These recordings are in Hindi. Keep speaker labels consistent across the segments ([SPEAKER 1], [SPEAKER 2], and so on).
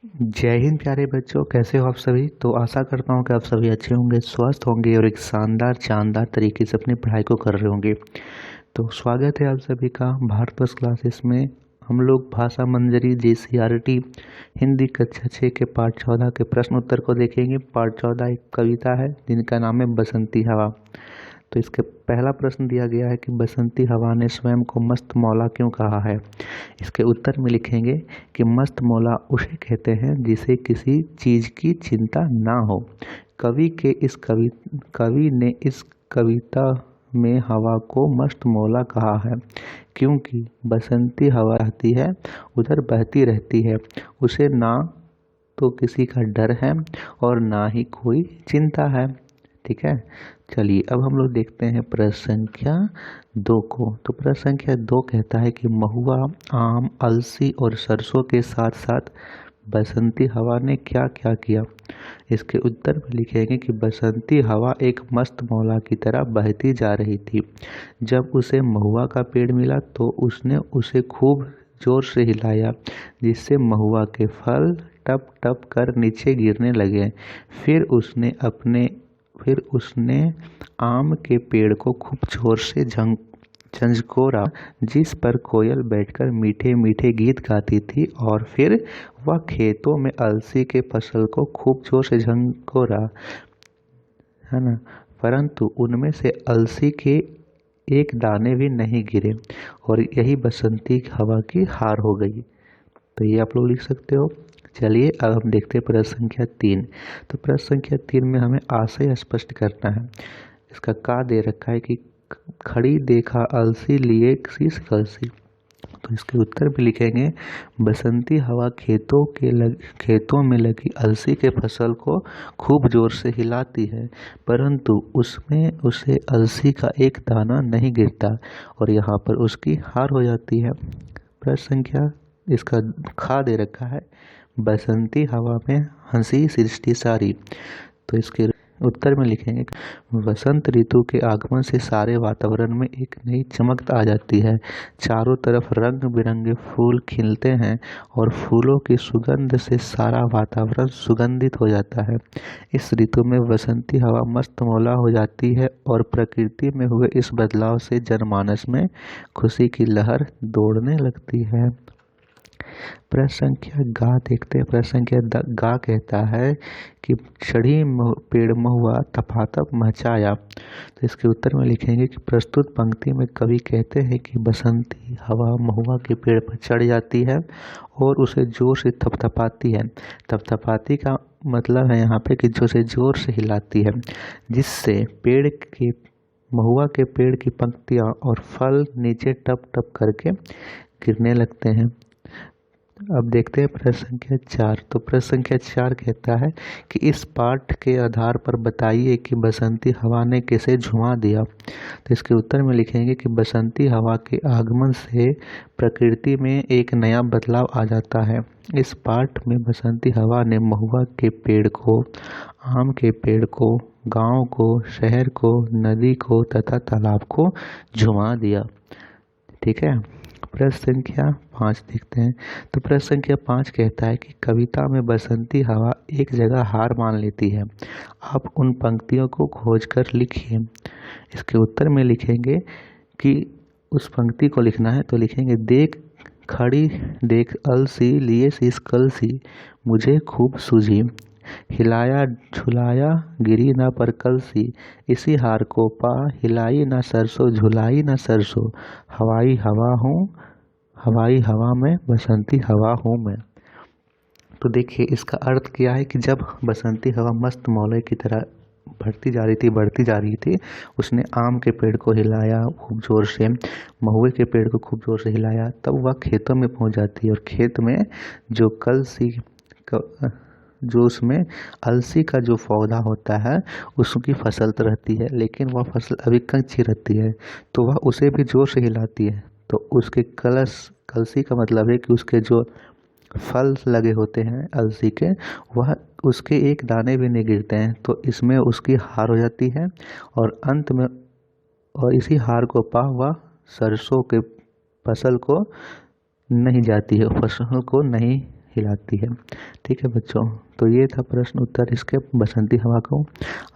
[SPEAKER 1] जय हिंद प्यारे बच्चों, कैसे हो आप सभी। तो आशा करता हूँ कि आप सभी अच्छे होंगे, स्वस्थ होंगे और एक शानदार तरीके से अपनी पढ़ाई को कर रहे होंगे। तो स्वागत है आप सभी का भारत क्लासेस में। हम लोग भाषा मंजरी JCRT हिंदी कक्षा 6 के पाठ 14 के प्रश्न उत्तर को देखेंगे। पाठ 14 एक कविता है जिनका नाम है बसंती हवा। तो इसके पहला प्रश्न दिया गया है कि बसंती हवा ने स्वयं को मस्त मौला क्यों कहा है। इसके उत्तर में लिखेंगे कि मस्त मौला उसे कहते हैं जिसे किसी चीज़ की चिंता ना हो। कवि ने इस कविता में हवा को मस्त मौला कहा है क्योंकि बसंती हवा रहती है, उधर बहती रहती है। उसे ना तो किसी का डर है और ना ही कोई चिंता है। ठीक है, चलिए अब हम लोग देखते हैं प्रश्न संख्या 2 को। तो प्रश्न संख्या 2 कहता है कि महुआ, आम, अलसी और सरसों के साथ साथ बसंती हवा ने क्या क्या किया। इसके उत्तर में लिखेंगे कि बसंती हवा एक मस्त मौला की तरह बहती जा रही थी। जब उसे महुआ का पेड़ मिला तो उसने उसे खूब जोर से हिलाया, जिससे महुआ के फल टप टप कर नीचे गिरने लगे। फिर उसने आम के पेड़ को खूब जोर से झंझकोरा, जिस पर कोयल बैठकर मीठे मीठे गीत गाती थी। और फिर वह खेतों में अलसी के फसल को खूब जोर से झंझकोरा, है ना, परंतु उनमें से अलसी के एक दाने भी नहीं गिरे और यही बसंती हवा की हार हो गई। तो ये आप लोग लिख सकते हो। चलिए अब हम देखते हैं प्रश्न संख्या 3। तो प्रश्न संख्या 3 में हमें आशय स्पष्ट करना है। इसका का दे रखा है कि खड़ी देखा अलसी लिए शीश कलसी। तो इसके उत्तर भी लिखेंगे बसंती हवा खेतों में लगी अलसी के फसल को खूब जोर से हिलाती है, परंतु उसमें उसे अलसी का एक दाना नहीं गिरता और यहाँ पर उसकी हार हो जाती है। प्रश्न संख्या इसका खा दे रखा है बसंती हवा में हंसी सृष्टि सारी। तो इसके उत्तर में लिखेंगे वसंत ऋतु के आगमन से सारे वातावरण में एक नई चमक आ जाती है। चारों तरफ रंग बिरंगे फूल खिलते हैं और फूलों की सुगंध से सारा वातावरण सुगंधित हो जाता है। इस ऋतु में बसंती हवा मस्त मौला हो जाती है और प्रकृति में हुए इस बदलाव से जनमानस में खुशी की लहर दौड़ने लगती है। प्रश्न संख्या गा देखते हैं। प्रश्न संख्या गा कहता है कि पेड़ महुआ थपाथप मचाया। तो इसके उत्तर में लिखेंगे कि प्रस्तुत पंक्ति में कवि कहते हैं कि बसंती हवा महुआ के पेड़ पर चढ़ जाती है और उसे जोर से थपथपाती है। थपथपाती का मतलब है यहाँ पे कि जो से जोर से हिलाती है, जिससे महुआ के पेड़ की पंक्तियाँ और फल नीचे टप टप करके गिरने लगते हैं। अब देखते हैं प्रश्न संख्या 4। तो प्रश्न संख्या 4 कहता है कि इस पाठ के आधार पर बताइए कि बसंती हवा ने कैसे झुमा दिया। तो इसके उत्तर में लिखेंगे कि बसंती हवा के आगमन से प्रकृति में एक नया बदलाव आ जाता है। इस पाठ में बसंती हवा ने महुआ के पेड़ को, आम के पेड़ को, गांव को, शहर को, नदी को तथा तालाब को झुमा दिया। ठीक है, प्रश्न संख्या 5 देखते हैं। तो प्रश्न संख्या 5 कहता है कि कविता में बसंती हवा एक जगह हार मान लेती है। आप उन पंक्तियों को खोजकर लिखिए। इसके उत्तर में लिखेंगे कि उस पंक्ति को लिखना है, तो लिखेंगे खड़ी देख अलसी लिए शीश कलसी, मुझे खूब सूझी, हिलाया झुलाया गिरी न पर कलसी, इसी हार को पा हिलाई न सरसों झुलाई न सरसों, हवाई हवा में बसंती हवा हूँ मैं। तो देखिए इसका अर्थ क्या है कि जब बसंती हवा मस्त मौले की तरह बढ़ती जा रही थी, उसने आम के पेड़ को हिलाया खूब जोर से, महुए के पेड़ को खूब जोर से हिलाया, तब वह खेतों में पहुंच जाती है और खेत में जो जो उसमें अलसी का जो पौधा होता है उसकी फसल तो रहती है, लेकिन वह फसल अभी कच्ची रहती है, तो वह उसे भी जोर से हिलाती है। तो उसके कलसी का मतलब है कि उसके जो फल लगे होते हैं अलसी के, वह उसके एक दाने भी नहीं गिरते हैं। तो इसमें उसकी हार हो जाती है और अंत में इसी हार को पा हुआ सरसों के फसल को नहीं जाती है, फसल को नहीं खिलाती है। ठीक है बच्चों, तो ये था प्रश्न उत्तर इसके बसंती हवा को।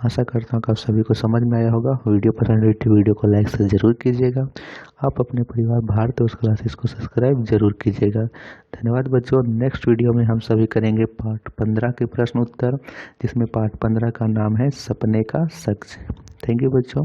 [SPEAKER 1] आशा करता हूँ कि आप सभी को समझ में आया होगा। वीडियो पसंद आई तो वीडियो को लाइक से ज़रूर कीजिएगा। आप अपने परिवार भारत उस क्लासेस को सब्सक्राइब जरूर कीजिएगा। धन्यवाद बच्चों। नेक्स्ट वीडियो में हम सभी करेंगे पार्ट 15 के प्रश्न उत्तर, जिसमें पार्ट 15 का नाम है सपने का सच। थैंक यू बच्चों।